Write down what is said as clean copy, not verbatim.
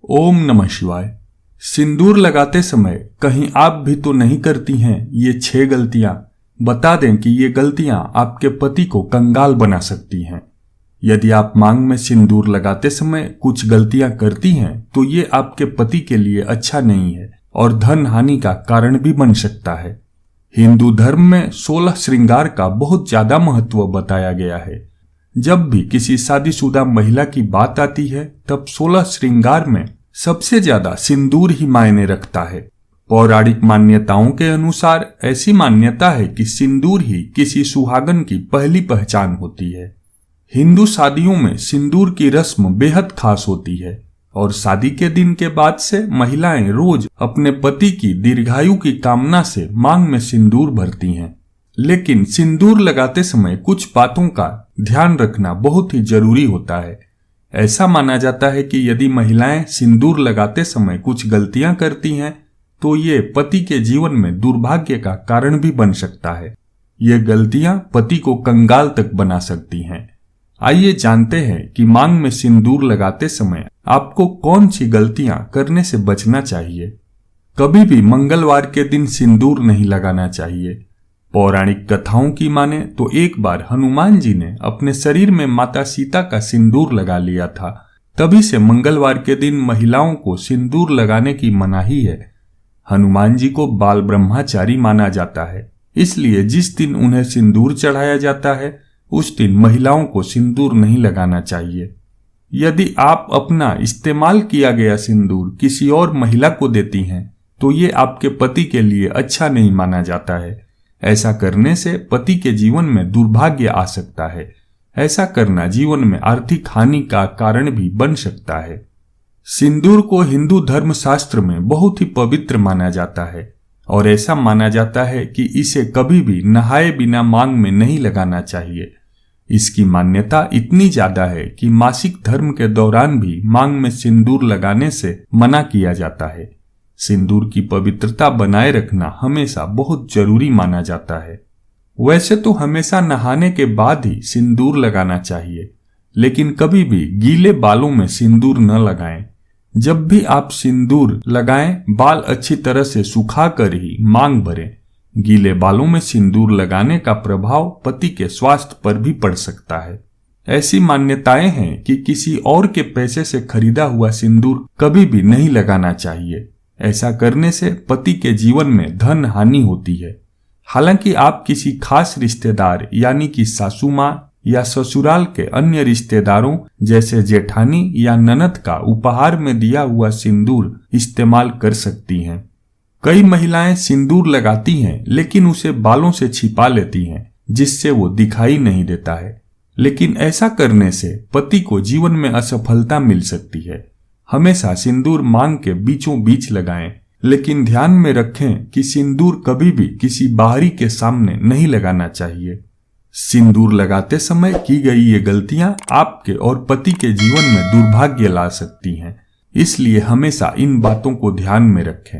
ओम नमः शिवाय। सिंदूर लगाते समय कहीं आप भी तो नहीं करती हैं ये 6 गलतियां। बता दें कि ये गलतियां आपके पति को कंगाल बना सकती हैं। यदि आप मांग में सिंदूर लगाते समय कुछ गलतियां करती हैं तो ये आपके पति के लिए अच्छा नहीं है और धन हानि का कारण भी बन सकता है। हिंदू धर्म में 16 श्रृंगार का बहुत ज्यादा महत्व बताया गया है। जब भी किसी शादीशुदा महिला की बात आती है तब 16 श्रृंगार में सबसे ज्यादा सिंदूर ही मायने रखता है। पौराणिक मान्यताओं के अनुसार ऐसी मान्यता है कि सिंदूर ही किसी सुहागन की पहली पहचान होती है। हिंदू शादियों में सिंदूर की रस्म बेहद खास होती है और शादी के दिन के बाद से महिलाएं रोज अपने पति की दीर्घायु की कामना से मांग में सिंदूर भरती हैं। लेकिन सिंदूर लगाते समय कुछ बातों का ध्यान रखना बहुत ही जरूरी होता है। ऐसा माना जाता है कि यदि महिलाएं सिंदूर लगाते समय कुछ गलतियां करती हैं तो ये पति के जीवन में दुर्भाग्य का कारण भी बन सकता है। ये गलतियां पति को कंगाल तक बना सकती हैं। आइए जानते हैं कि मांग में सिंदूर लगाते समय आपको कौन सी गलतियां करने से बचना चाहिए। कभी भी मंगलवार के दिन सिंदूर नहीं लगाना चाहिए। पौराणिक कथाओं की माने तो एक बार हनुमान जी ने अपने शरीर में माता सीता का सिंदूर लगा लिया था। तभी से मंगलवार के दिन महिलाओं को सिंदूर लगाने की मनाही है। हनुमान जी को बाल ब्रह्मचारी माना जाता है, इसलिए जिस दिन उन्हें सिंदूर चढ़ाया जाता है उस दिन महिलाओं को सिंदूर नहीं लगाना चाहिए। यदि आप अपना इस्तेमाल किया गया सिंदूर किसी और महिला को देती हैं तो ये आपके पति के लिए अच्छा नहीं माना जाता है। ऐसा करने से पति के जीवन में दुर्भाग्य आ सकता है। ऐसा करना जीवन में आर्थिक हानि का कारण भी बन सकता है। सिंदूर को हिंदू धर्म शास्त्र में बहुत ही पवित्र माना जाता है और ऐसा माना जाता है कि इसे कभी भी नहाए बिना मांग में नहीं लगाना चाहिए। इसकी मान्यता इतनी ज्यादा है कि मासिक धर्म के दौरान भी मांग में सिंदूर लगाने से मना किया जाता है। सिंदूर की पवित्रता बनाए रखना हमेशा बहुत जरूरी माना जाता है। वैसे तो हमेशा नहाने के बाद ही सिंदूर लगाना चाहिए, लेकिन कभी भी गीले बालों में सिंदूर न लगाएं। जब भी आप सिंदूर लगाएं, बाल अच्छी तरह से सुखा कर ही मांग भरें। गीले बालों में सिंदूर लगाने का प्रभाव पति के स्वास्थ्य पर भी पड़ सकता है। ऐसी मान्यताएं हैं कि किसी और के पैसे से खरीदा हुआ सिंदूर कभी भी नहीं लगाना चाहिए। ऐसा करने से पति के जीवन में धन हानि होती है। हालांकि आप किसी खास रिश्तेदार यानी कि सासू माँ या ससुराल के अन्य रिश्तेदारों जैसे जेठानी या ननद का उपहार में दिया हुआ सिंदूर इस्तेमाल कर सकती हैं। कई महिलाएं सिंदूर लगाती हैं लेकिन उसे बालों से छिपा लेती हैं, जिससे वो दिखाई नहीं देता है। लेकिन ऐसा करने से पति को जीवन में असफलता मिल सकती है। हमेशा सिंदूर मांग के बीचों बीच लगाएं, लेकिन ध्यान में रखें कि सिंदूर कभी भी किसी बाहरी के सामने नहीं लगाना चाहिए। सिंदूर लगाते समय की गई ये गलतियां आपके और पति के जीवन में दुर्भाग्य ला सकती हैं, इसलिए हमेशा इन बातों को ध्यान में रखें।